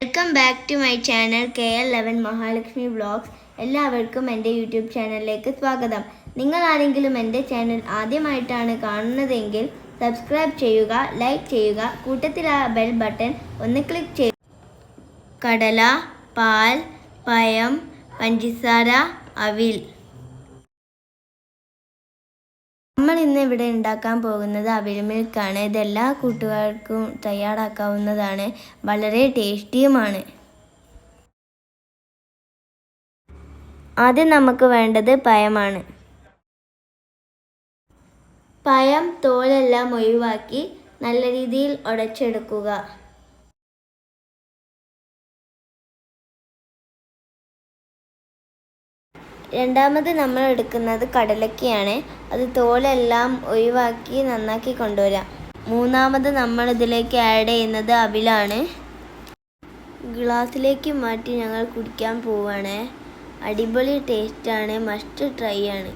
Welcome back to my channel KL11 Mahalakshmi vlogs. എല്ലാവർക്കും എൻ്റെ YouTube ചാനലിലേക്ക് സ്വാഗതം. നിങ്ങൾ ആരെങ്കിലും എൻ്റെ ചാനൽ ആദ്യമായിട്ടാണ് കാണുന്നതെങ്കിൽ സബ്സ്ക്രൈബ് ചെയ്യുക, ലൈക്ക് ചെയ്യുക, കൂട്ടത്തിൽ ആ ബെൽ ബട്ടൺ ഒന്ന് ക്ലിക്ക് ചെയ്യുക. കടല, പാൽ, പഴം, പഞ്ചസാര, അവിൽ. നമ്മൾ ഇന്ന് ഇവിടെ ഉണ്ടാക്കാൻ പോകുന്നത് അവിൽ മിൽക്കാണ്. ഇതെല്ലാ കൂട്ടുകാർക്കും തയ്യാറാക്കാവുന്നതാണ്. വളരെ ടേസ്റ്റിയുമാണ്. ആദ്യം നമുക്ക് വേണ്ടത് പഴമാണ്. പഴം തോലെല്ലാം ഒഴിവാക്കി നല്ല രീതിയിൽ ഉടച്ചെടുക്കുക. രണ്ടാമത് നമ്മൾ എടുക്കുന്നത് കടലക്കയാണ്. അത് തോലെല്ലാം ഒഴിവാക്കി നന്നാക്കി കൊണ്ടുവരാം. മൂന്നാമത് നമ്മൾ ഇതിലേക്ക് ആഡ് ചെയ്യുന്നത് അവിലാണ്. ഗ്ലാസ്സിലേക്ക് മാറ്റി ഞങ്ങൾ കുടിക്കാൻ പോവുകയാണ്. അടിപൊളി ടേസ്റ്റാണ്, മസ്റ്റ് ട്രൈ ആണ്.